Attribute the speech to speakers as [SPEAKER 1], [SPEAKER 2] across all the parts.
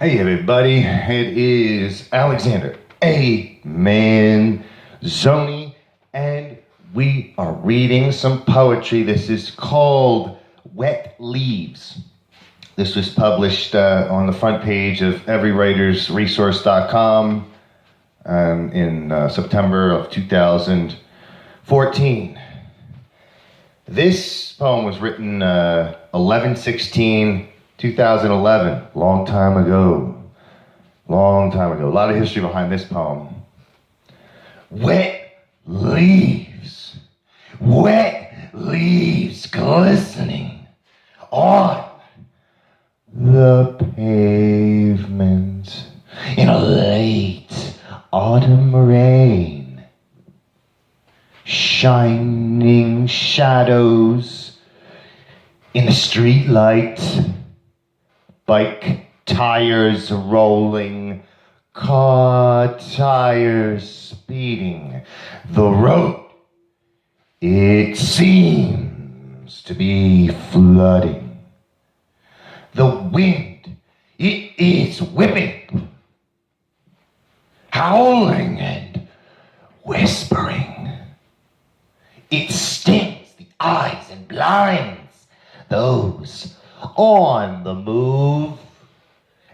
[SPEAKER 1] Hey everybody, it is Alexander A. Manzoni, and we are reading some poetry. This is called Wet Leaves. This was published on the front page of everywritersresource.com in September of 2014. This poem was written 11/16/2011, long time ago. A lot of history behind this poem. Wet leaves glistening on the pavement in a late autumn rain. Shining shadows in the street light, bike tires rolling, car tires speeding. The road, it seems to be flooding. The wind, it is whipping, howling and whispering. It stings the eyes and blinds those on the move.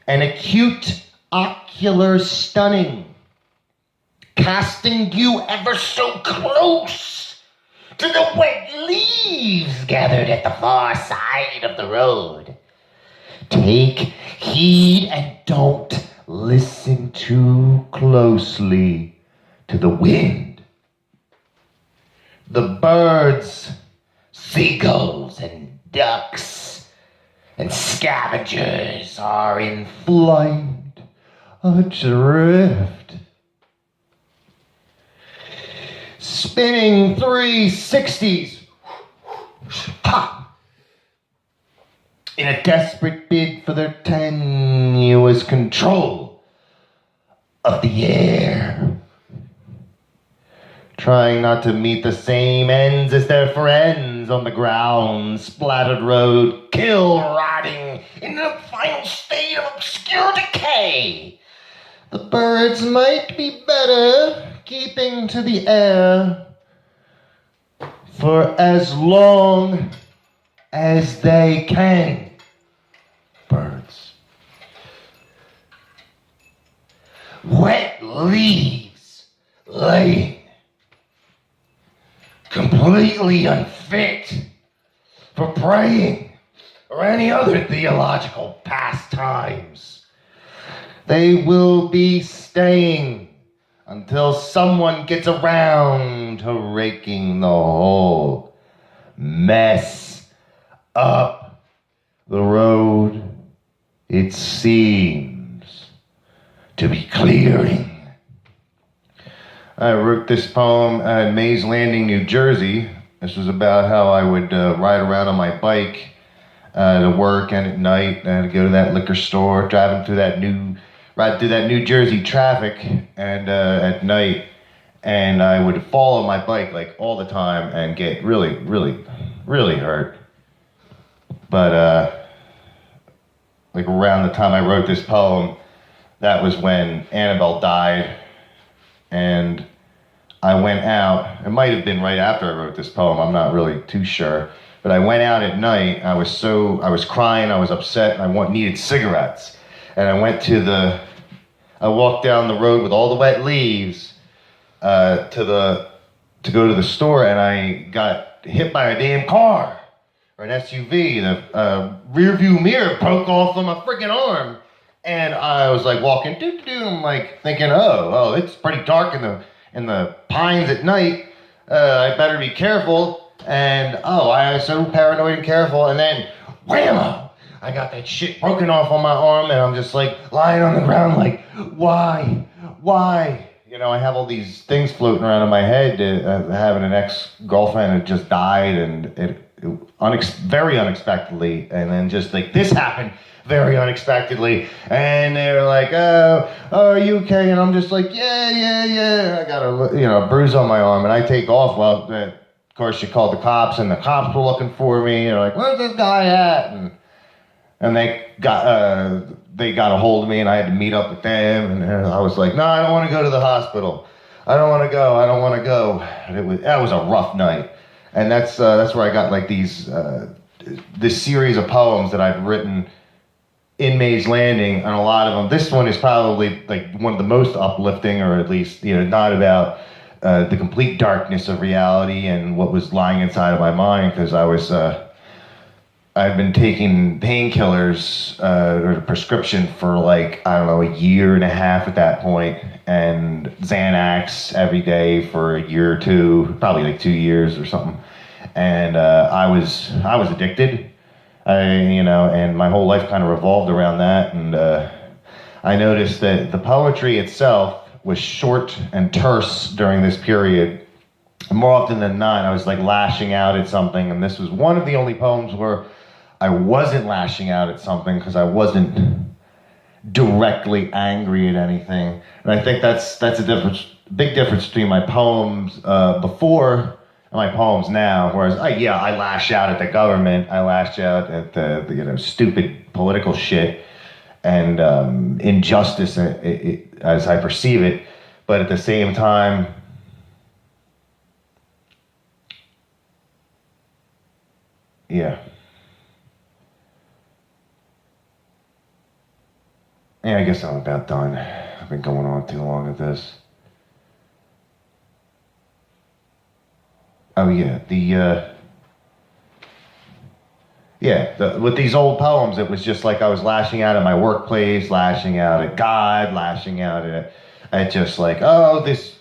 [SPEAKER 1] An acute ocular stunning, casting you ever so close to the wet leaves gathered at the far side of the road. Take heed and don't listen too closely to the wind. The birds, seagulls and ducks and scavengers are in flight adrift, spinning 360s in a desperate bid for their tenuous control of the air. Trying not to meet the same ends as their friends on the ground, splattered road, rotting in the final state of obscure decay. The birds might be better keeping to the air for as long as they can. Birds. Wet leaves laying, completely unfit for praying or any other theological pastimes. They will be staying until someone gets around to raking the whole mess up the road. It seems to be clearing. I wrote this poem at Mays Landing, New Jersey. This was about how I would ride around on my bike to work and at night, and go to that liquor store, ride through that New Jersey traffic, and at night, and I would fall on my bike like all the time and get really, really, really hurt. But like around the time I wrote this poem, that was when Annabelle died, and I went out. It might have been right after I wrote this poem, I'm not really too sure. But I went out at night. I was crying, I was upset, and I needed cigarettes. And I walked down the road with all the wet leaves to go to the store, and I got hit by a damn car, or an SUV. The rear view mirror broke off on my freaking arm. And I was like walking, I'm like thinking, oh, it's pretty dark in the pines at night. I better be careful. And I was so paranoid and careful. And then, whammo! I got that shit broken off on my arm, and I'm just like lying on the ground, like, why? You know, I have all these things floating around in my head. Having an ex-girlfriend that just died, and it very unexpectedly, and then just like this happened very unexpectedly, and they're like, oh, are you okay? And I'm just like, yeah, I got a bruise on my arm, and I take off. Well, of course, she called the cops, and the cops were looking for me, and they're like, where's this guy at? And they got they got a hold of me and I had to meet up with them, and I was like, no, I don't want to go to the hospital. I don't want to go. I don't want to go. And that was a rough night, and that's where I got like this series of poems that I've written in Mays Landing, and a lot of them. This one is probably like one of the most uplifting, or at least not about the complete darkness of reality and what was lying inside of my mind, because I've been taking painkillers or prescription for like, I don't know, a year and a half at that point, and Xanax every day for a year or two, probably like 2 years or something. And I was addicted, and my whole life kind of revolved around that. And I noticed that the poetry itself was short and terse during this period. And more often than not, I was like lashing out at something, and this was one of the only poems where I wasn't lashing out at something because I wasn't directly angry at anything. And I think that's a big difference between my poems before and my poems now. Whereas I lash out at the government, I lash out at the stupid political shit and injustice as I perceive it. But at the same time, yeah, I guess I'm about done. I've been going on too long with this. Oh yeah, with these old poems, it was just like I was lashing out at my workplace, lashing out at God, lashing out at just like, oh, this,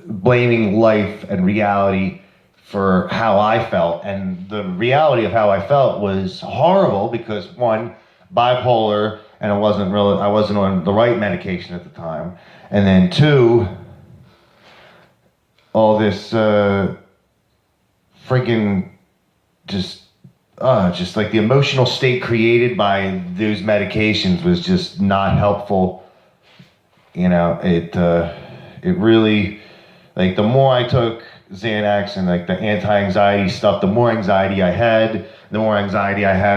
[SPEAKER 1] blaming life and reality for how I felt. And the reality of how I felt was horrible because, one, bipolar, and I wasn't on the right medication at the time. And then two, all this freaking just like the emotional state created by those medications was just not helpful. It really, like, the more I took Xanax and like the anti-anxiety stuff, the more anxiety I had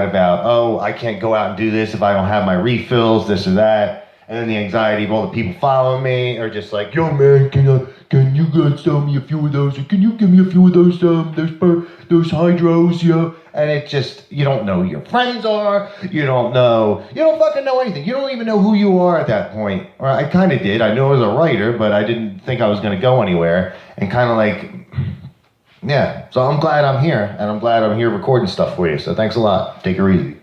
[SPEAKER 1] about, oh, I can't go out and do this if I don't have my refills, this or that. And then the anxiety of all the people following me are just like, yo man, can you guys sell me a few of those? Or can you give me a few of those hydros, yeah? And it just, you don't know who your friends are, you don't fucking know anything. You don't even know who you are at that point. Or I kind of did. I knew I was a writer, but I didn't think I was going to go anywhere. And kind of like, yeah. So I'm glad I'm here, and I'm glad I'm here recording stuff for you. So thanks a lot. Take it easy.